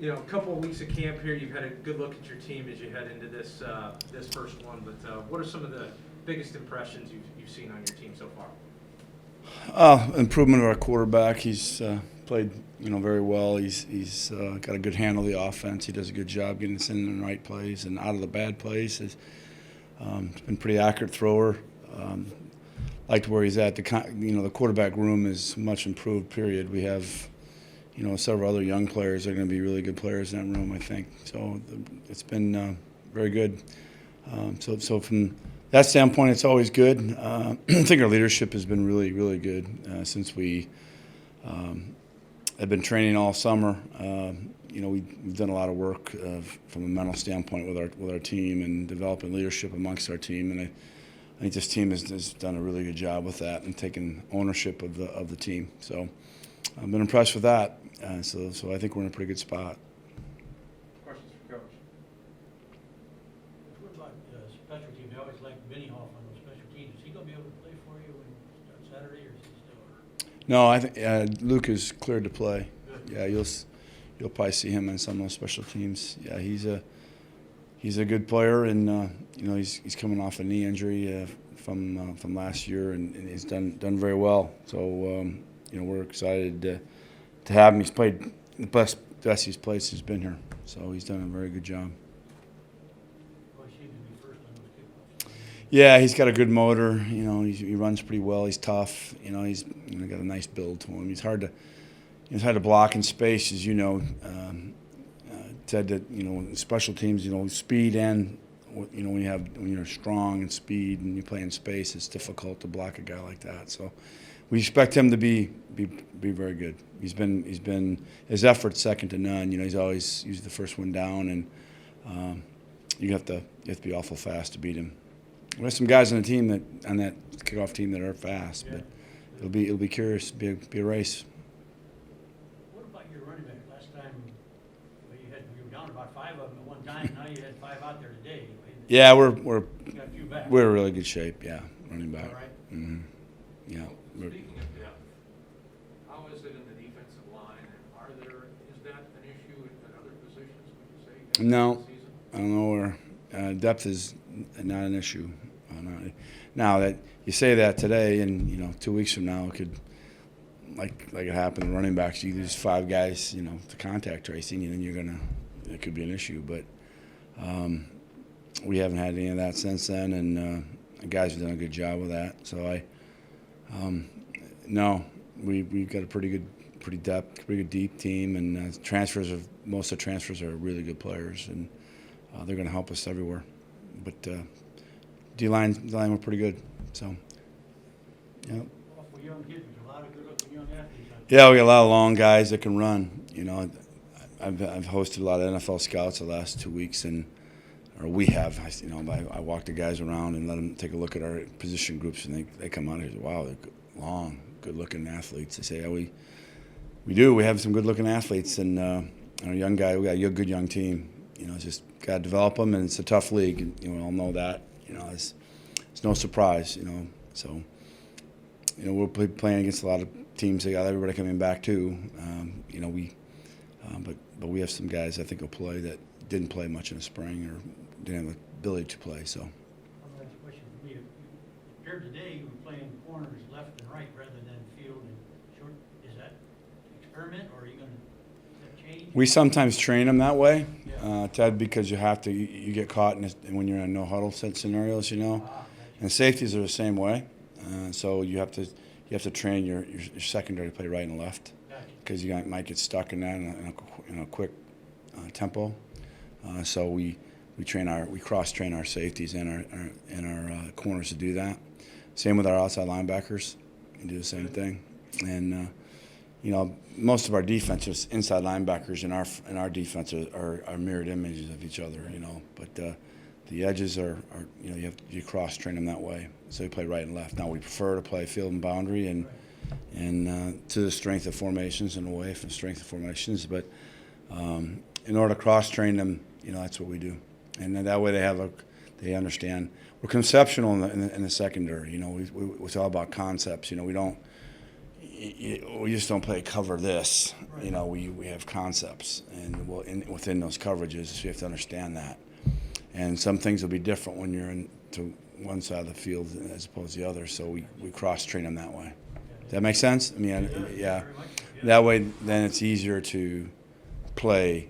A couple of weeks of camp here, you've had a good look at your team as you head into this first one. But what are some of the biggest impressions you've seen on your team so far? Improvement of our quarterback. He's played, very well. He's got a good handle of the offense. He does a good job getting us in the right plays and out of the bad plays. He's been a pretty accurate thrower. Liked where he's at. The quarterback room is much improved. Period. We have, several other young players that are going to be really good players in that room, I think. So it's been very good. So from that standpoint, it's always good. I think our leadership has been really, really good since we have been training all summer. We've done a lot of work from a mental standpoint with our team and developing leadership amongst our team, and I think this team has done a really good job with that and taking ownership of the team. So I've been impressed with that. So I think we're in a pretty good spot. Questions for Coach? What about special teams? I always like Vinny Hoff on those special teams. Is he going to be able to play for you on Saturday, or is he still? No, I think Luke is cleared to play. Good. Yeah, you'll probably see him on some of those special teams. Yeah, he's a good player, and he's coming off a knee injury from last year, and he's done very well. So we're excited to have him. He's played the best he's played since he's been here. So he's done a very good job. Well, he seems to be first on those kickoffs. Yeah, he's got a good motor. He runs pretty well. He's tough. He's got a nice build to him. He's hard to block in space, as you know. Said that special teams, speed and when you're strong and speed and you play in space, it's difficult to block a guy like that. So we expect him to be very good. He's been his effort's second to none. He's always the first one down, and you have to be awful fast to beat him. We have some guys on the team on that kickoff team that are fast, but it'll be curious. Be a race. What about your running back? Last time, you were down about 5 of them at one time. Now you had 5 out there today. Yeah, You got a few back. we're in really good shape. Yeah, running back. All right. Mm-hmm. Yeah. Speaking of depth, how is it in the defensive line? Is that an issue at other positions, would you say? No, this season? I don't know where depth is not an issue. Now that you say that today, and 2 weeks from now, it could, like it happened in running backs, you lose 5 guys, to contact tracing, and then it could be an issue. But we haven't had any of that since then, and the guys have done a good job with that. So no, we've got a pretty good deep team, and most of the transfers are really good players, and they're going to help us everywhere. But D-line were pretty good. So, yeah. Awful young kids. There's a lot of good-looking young athletes out Yeah, we got a lot of long guys that can run. I've hosted a lot of NFL scouts the last 2 weeks, or we have. I walk the guys around and let them take a look at our position groups, and they come out and say, "Wow, they're long, good-looking athletes." They say, "Yeah, we do. We have some good-looking athletes, and our young guy. We got a good young team. Just got to develop them, and it's a tough league. And, we all know that. It's no surprise. So we're playing against a lot of teams. They got everybody coming back too. But we have some guys I think will play that didn't play much in the spring or didn't have the ability to play. So. One last question for me. Here today, you were playing corners left and right rather than field and short. Is that experiment, or are you going to change? We sometimes train them that way, Yeah. Ted, because you have to. You get caught when you're in no huddle set scenarios, Gotcha. and safeties are the same way. So you have to train your secondary to play right and left, Gotcha. because you might get stuck in that in a quick tempo. So we cross train our safeties and our corners to do that. Same with our outside linebackers. We do the same thing, and most of our defenses, inside linebackers in our defense are mirrored images of each other. But the edges are you cross train them that way, so you play right and left. Now we prefer to play field and boundary and to the strength of formations and away from strength of formations, but in order to cross train them, that's what we do, and that way they understand. We're conceptual in the secondary. It's all about concepts. We don't. we just don't play cover this. You know, we have concepts, and within those coverages, so you have to understand that. And some things will be different when you're in to one side of the field as opposed to the other. So we cross train them that way. Does that make sense? I mean, yeah. That way, then it's easier to play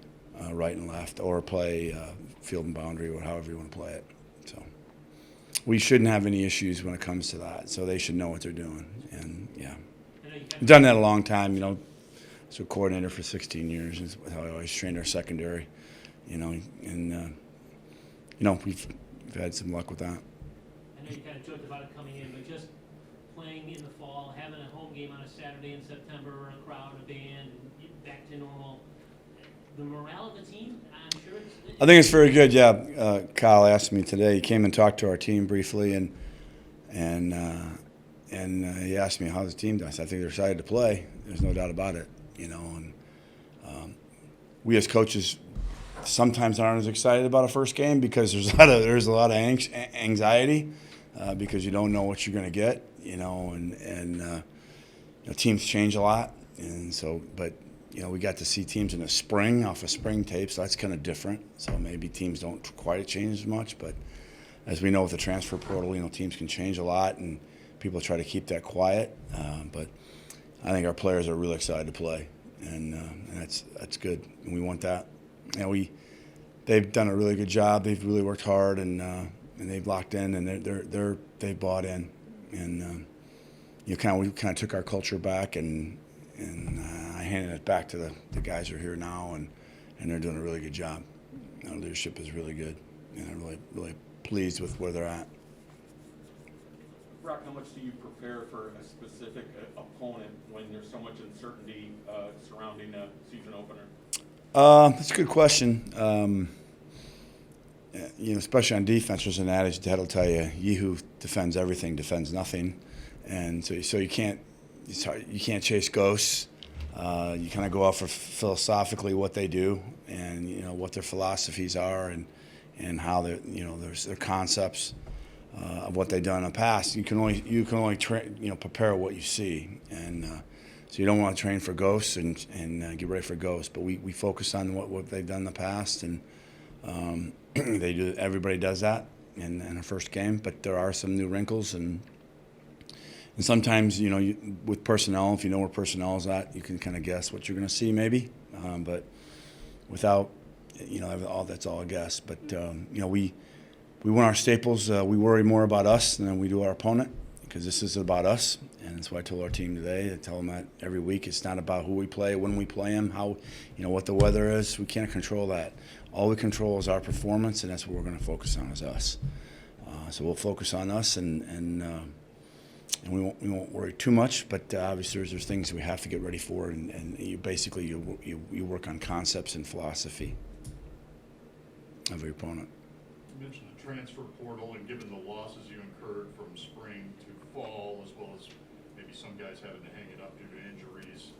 right and left, or play field and boundary, or however you want to play it. So we shouldn't have any issues when it comes to that. So they should know what they're doing. And yeah, I've done that a long time. You know, as a coordinator for 16 years, is how I always trained our secondary. You know, and you know, we've had some luck with that. I know you kind of joked about it coming in, but just playing in the fall, having a home game on a Saturday in September, a crowd, a band, and back to normal. The morale of the team, I'm sure it's... I think it's very good. Yeah, Kyle asked me today. He came and talked to our team briefly, and he asked me how's the team doing. I said, I think they're excited to play. There's no doubt about it. You know, and we as coaches sometimes aren't as excited about a first game because there's a lot of anxiety because you don't know what you're going to get. You know, and you know, teams change a lot, and so but. You know, we got to see teams in the spring off of spring tape, so that's kind of different. So maybe teams don't quite change as much, but as we know with the transfer portal, you know, teams can change a lot, and people try to keep that quiet. But I think our players are really excited to play, and that's good. And we want that. You know, they've done a really good job. They've really worked hard, and they've locked in, and they've bought in, and we kind of took our culture back and I handed it back to the guys who are here now, and they're doing a really good job. Our leadership is really good, and I'm really pleased with where they're at. Brock, how much do you prepare for a specific opponent when there's so much uncertainty surrounding a season opener? That's a good question. You know, especially on defense, there's an adage that'll tell you, "He who defends everything defends nothing," and so you can't. You can't chase ghosts. You kind of go off of philosophically what they do, and you know what their philosophies are, and how they, you know, their concepts of what they've done in the past. You can only prepare what you see, and so you don't want to train for ghosts and get ready for ghosts. But we focus on what they've done in the past, and they do. Everybody does that in a first game, but there are some new wrinkles and sometimes, you know, with personnel, if you know where personnel is at, you can kind of guess what you're going to see maybe. But without, you know, that's all a guess. But, you know, we win our staples. We worry more about us than we do our opponent because this is about us. And that's why I told our team today. I tell them that every week. It's not about who we play, when we play them, how, you know, what the weather is. We can't control that. All we control is our performance, and that's what we're going to focus on is us. So we'll focus on us and we won't worry too much, but obviously there's things we have to get ready for, and you work on concepts and philosophy of your opponent. You mentioned the transfer portal, and given the losses you incurred from spring to fall, as well as maybe some guys having to hang it up due to injuries,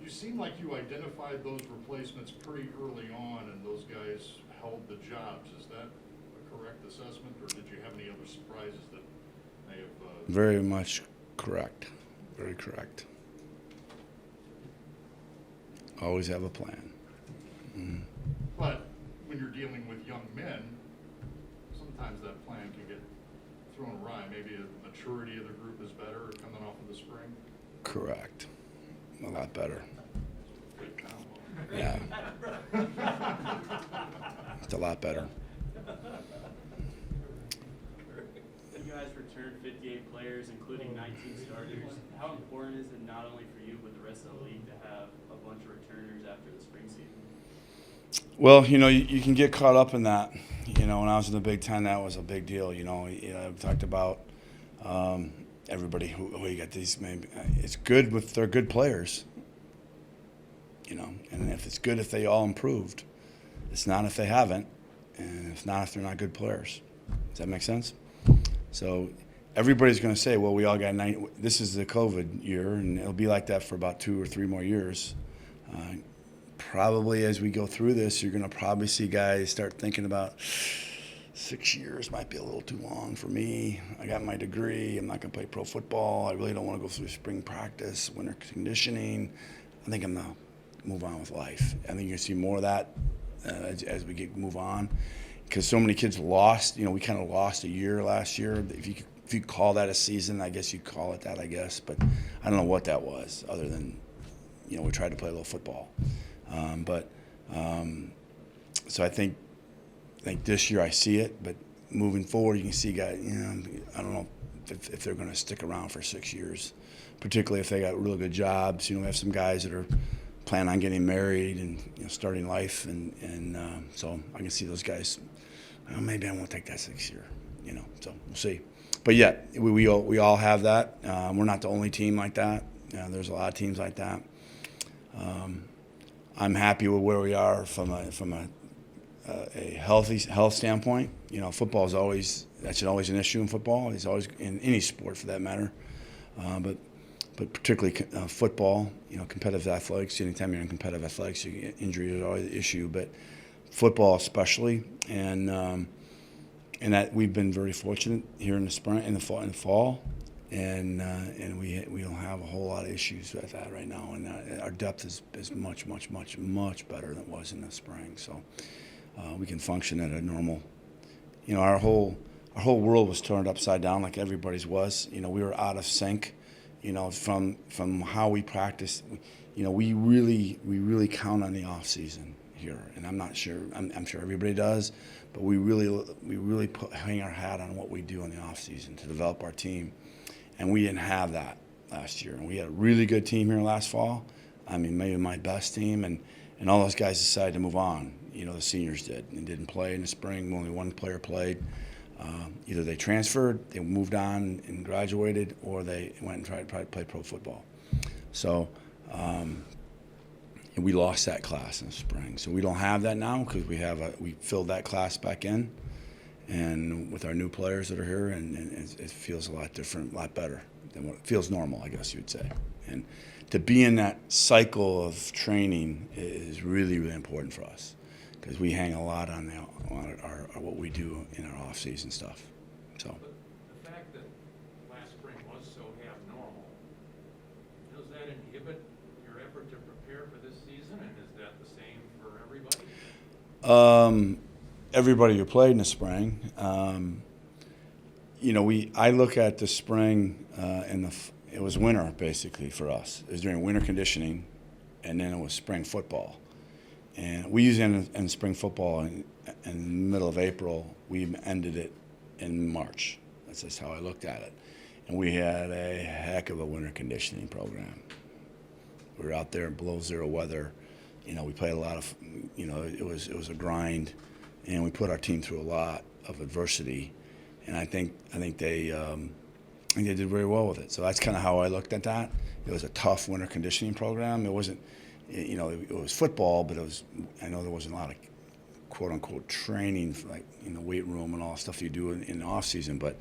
you seem like you identified those replacements pretty early on, and those guys held the jobs. Is that a correct assessment, or did you have any other surprises that may have... Very much correct. Very correct. Always have a plan. Mm-hmm. But when you're dealing with young men, sometimes that plan can get thrown awry. Maybe the maturity of the group is better coming off of the spring? Correct. A lot better. Yeah. It's a lot better. You guys returned 58 players, including 19 starters. How important is it not only for you, but the rest of the league to have a bunch of returners after the spring season? Well, you know, you can get caught up in that. You know, when I was in the Big Ten, that was a big deal. You know, I've talked about everybody who you got these. Maybe it's good if they're good players. You know, and if it's good if they all improved. It's not if they haven't, and it's not if they're not good players. Does that make sense? So everybody's going to say, well, we all got 9. This is the COVID year, and it'll be like that for about 2 or 3 more years. Probably as we go through this, you're going to probably see guys start thinking about, 6 years might be a little too long for me. I got my degree. I'm not going to play pro football. I really don't want to go through spring practice, winter conditioning. I think I'm going to move on with life. I think you're going to see more of that as we move on, because so many kids lost. We kind of lost a year last year. If you call that a season, I guess you'd call it that, I guess. But I don't know what that was, other than, we tried to play a little football. So I think this year I see it, but moving forward, you can see guys, I don't know if they're going to stick around for 6 years, particularly if they got really good jobs. We have some guys that are planning on getting married and starting life, and so I can see those guys. Maybe I won't take that 6 year, so we'll see. But yeah, we all have that. We're not the only team like that. There's a lot of teams like that. I'm happy with where we are from a health standpoint. Football is that's always an issue in football. It's always in any sport for that matter. But particularly football, competitive athletics. Anytime you're in competitive athletics, injury is always an issue. But football especially, and that we've been very fortunate here in the spring, in the fall, and we don't have a whole lot of issues with that right now. And our depth is much better than it was in the spring. So we can function at a normal. Our whole world was turned upside down, like everybody's was. We were out of sync. From how we practice. We really count on the off season here, and I'm not sure. I'm sure everybody does, but we really hang our hat on what we do in the off season to develop our team, and we didn't have that last year. And we had a really good team here last fall. Maybe my best team, and all those guys decided to move on. The seniors did and didn't play in the spring. Only one player played. Either they transferred, they moved on and graduated, or they went and tried to play pro football. So we lost that class in the spring. So we don't have that now because we filled that class back in, and with our new players that are here, and it feels a lot different, a lot better than what it feels normal, I guess you would say. And to be in that cycle of training is really, really important for us, because we hang a lot on our what we do in our off-season stuff. So. But the fact that last spring was so abnormal, does that inhibit your effort to prepare for this season, and is that the same for everybody? Everybody who played in the spring. I look at the spring it was winter basically for us. It was during winter conditioning, and then it was spring football. And we usually in spring football in the middle of April. We ended it in March. That's just how I looked at it. And we had a heck of a winter conditioning program. We were out there in below zero weather. We played a lot of, it was a grind, and we put our team through a lot of adversity. And I think they did very well with it. So that's kind of how I looked at that. It was a tough winter conditioning program. It wasn't. It was football, but I know there wasn't a lot of quote-unquote training, like in the weight room and all the stuff you do in the off-season, but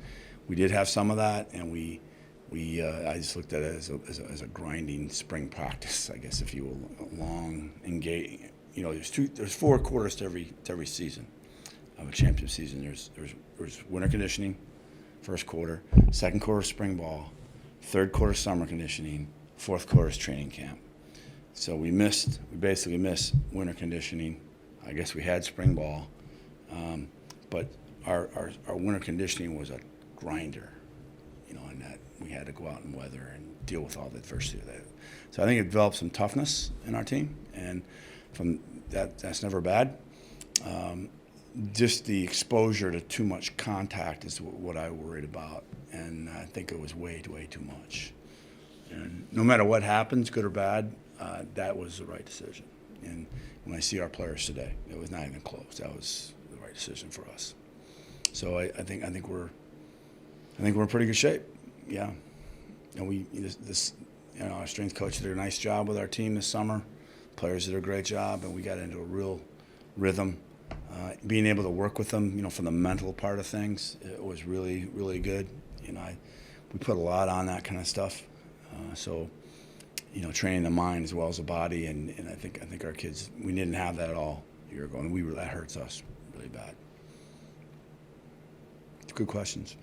we did have some of that, and I just looked at it as a grinding spring practice, I guess, if you will, long, engaging. There's 4 quarters to every season of a championship season. There's winter conditioning, first quarter, second quarter spring ball, third quarter summer conditioning, fourth quarter is training camp. So we basically missed winter conditioning. I guess we had spring ball, but our winter conditioning was a grinder, and that we had to go out in weather and deal with all the adversity of that. So I think it developed some toughness in our team, and from that's never bad. Just the exposure to too much contact is what I worried about, and I think it was way too much. And no matter what happens, good or bad, that was the right decision. And when I see our players today, it was not even close. That was the right decision for us. So I think we're in pretty good shape. Yeah. And our strength coach did a nice job with our team this summer. Players did a great job, and we got into a real rhythm. Being able to work with them, from the mental part of things, it was really, really good. We put a lot on that kind of stuff. So, training the mind as well as the body, and I think our kids, we didn't have that at all a year ago, and that hurts us really bad. Good questions.